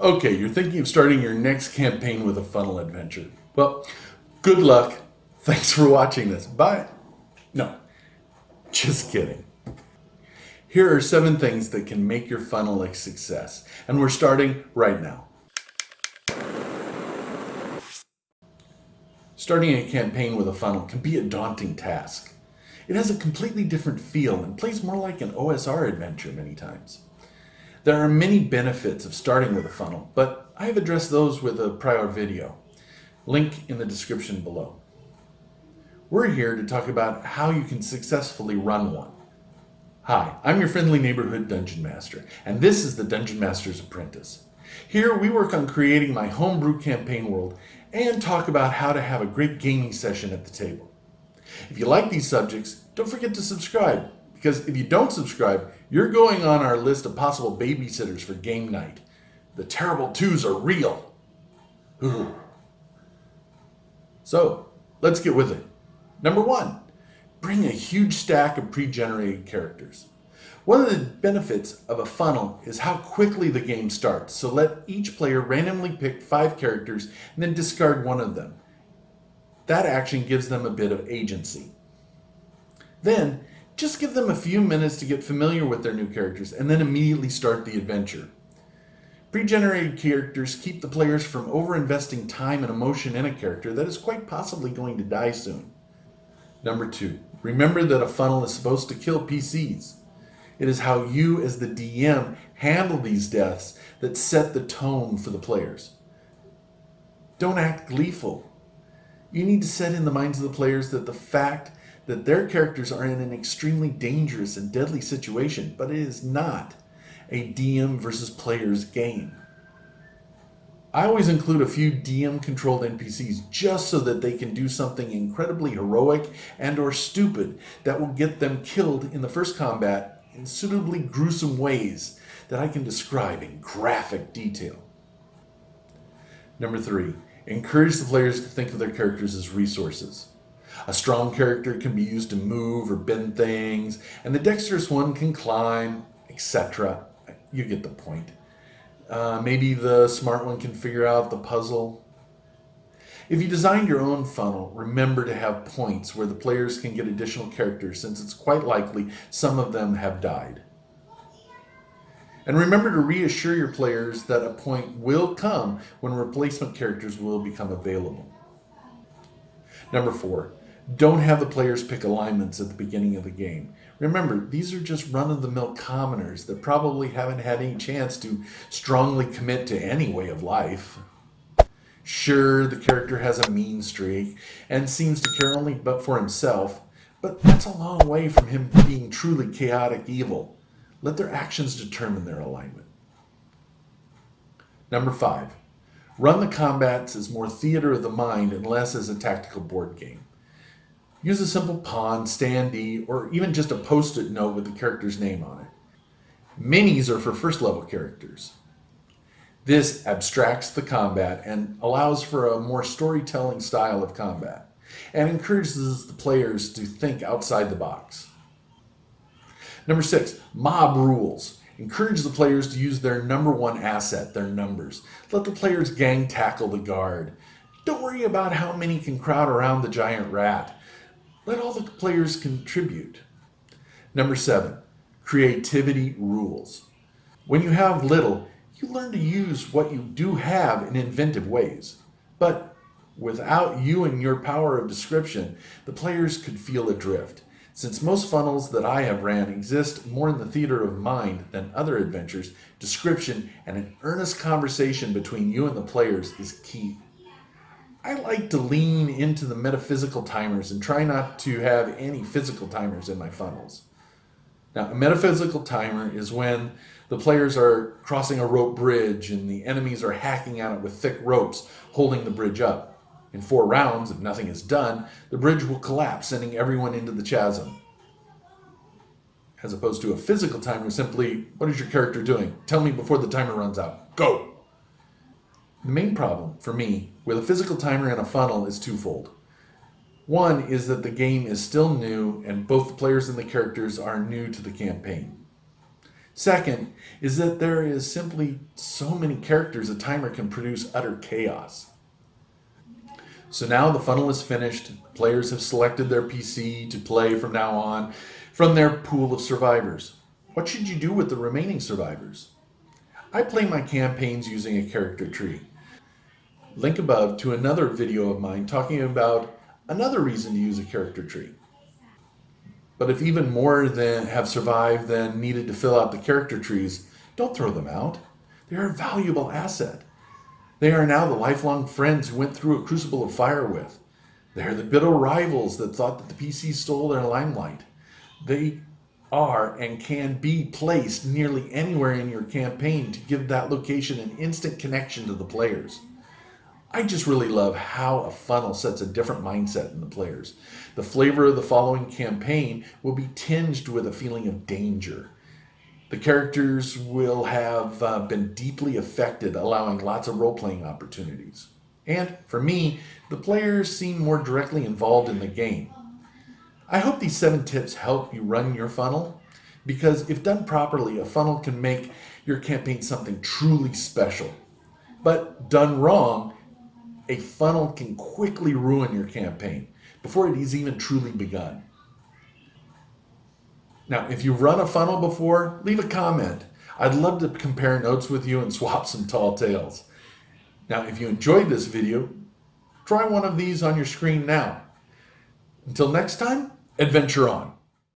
Okay, you're thinking of starting your next campaign with a funnel adventure. Well, good luck. Thanks for watching this. Bye. No, just kidding. Here are 7 things that can make your funnel a success, and we're starting right now. Starting a campaign with a funnel can be a daunting task. It has a completely different feel and plays more like an OSR adventure many times. There are many benefits of starting with a funnel, but I have addressed those with a prior video. Link in the description below. We're here to talk about how you can successfully run one. Hi, I'm your friendly neighborhood Dungeon Master, and this is the Dungeon Master's Apprentice. Here we work on creating my homebrew campaign world and talk about how to have a great gaming session at the table. If you like these subjects, don't forget to subscribe, because if you don't subscribe, you're going on our list of possible babysitters for game night. The terrible twos are real. Ooh. So, let's get with it. Number 1, bring a huge stack of pre-generated characters. One of the benefits of a funnel is how quickly the game starts, so let each player randomly pick 5 characters and then discard one of them. That action gives them a bit of agency. Then, just give them a few minutes to get familiar with their new characters and then immediately start the adventure. Pre-generated characters keep the players from over-investing time and emotion in a character that is quite possibly going to die soon. Number 2, remember that a funnel is supposed to kill PCs. It is how you as the DM handle these deaths that set the tone for the players. Don't act gleeful. You need to set in the minds of the players that the fact that their characters are in an extremely dangerous and deadly situation, but it is not a DM versus players game. I always include a few DM-controlled NPCs just so that they can do something incredibly heroic and or stupid that will get them killed in the first combat in suitably gruesome ways that I can describe in graphic detail. Number 3, encourage the players to think of their characters as resources. A strong character can be used to move or bend things, and the dexterous one can climb, etc. You get the point. Maybe the smart one can figure out the puzzle. If you designed your own funnel, remember to have points where the players can get additional characters, since it's quite likely some of them have died. And remember to reassure your players that a point will come when replacement characters will become available. Number 4, don't have the players pick alignments at the beginning of the game. Remember, these are just run-of-the-mill commoners that probably haven't had any chance to strongly commit to any way of life. Sure, the character has a mean streak and seems to care only but for himself, but that's a long way from him being truly chaotic evil. Let their actions determine their alignment. Number 5, run the combats as more theater of the mind and less as a tactical board game. Use a simple pawn, standee, or even just a post-it note with the character's name on it. Minis are for first-level characters. This abstracts the combat and allows for a more storytelling style of combat, and encourages the players to think outside the box. Number 6, mob rules. Encourage the players to use their number 1 asset, their numbers. Let the players gang tackle the guard. Don't worry about how many can crowd around the giant rat. Let all the players contribute. Number 7, creativity rules. When you have little, you learn to use what you do have in inventive ways. But without you and your power of description, the players could feel adrift. Since most funnels that I have ran exist more in the theater of mind than other adventures, description and an earnest conversation between you and the players is key. I like to lean into the metaphysical timers and try not to have any physical timers in my funnels. Now, a metaphysical timer is when the players are crossing a rope bridge and the enemies are hacking at it with thick ropes holding the bridge up. In 4 rounds, if nothing is done, the bridge will collapse, sending everyone into the chasm. As opposed to a physical timer, simply, what is your character doing? Tell me before the timer runs out. Go! The main problem, for me, with a physical timer and a funnel is twofold. One is that the game is still new and both the players and the characters are new to the campaign. Second is that there is simply so many characters a timer can produce utter chaos. So now the funnel is finished. Players have selected their PC to play from now on from their pool of survivors. What should you do with the remaining survivors? I play my campaigns using a character tree. Link above to another video of mine talking about another reason to use a character tree. But if even more than have survived than needed to fill out the character trees, don't throw them out. They are a valuable asset. They are now the lifelong friends who went through a crucible of fire with. They are the bitter rivals that thought that the PC stole their limelight. They are and can be placed nearly anywhere in your campaign to give that location an instant connection to the players. I just really love how a funnel sets a different mindset in the players. The flavor of the following campaign will be tinged with a feeling of danger. The characters will have been deeply affected, allowing lots of role-playing opportunities. And for me, the players seem more directly involved in the game. I hope these 7 tips help you run your funnel, because if done properly, a funnel can make your campaign something truly special. But done wrong, a funnel can quickly ruin your campaign before it is even truly begun. Now, if you've run a funnel before, leave a comment. I'd love to compare notes with you and swap some tall tales. Now, if you enjoyed this video, try one of these on your screen now. Until next time, adventure on.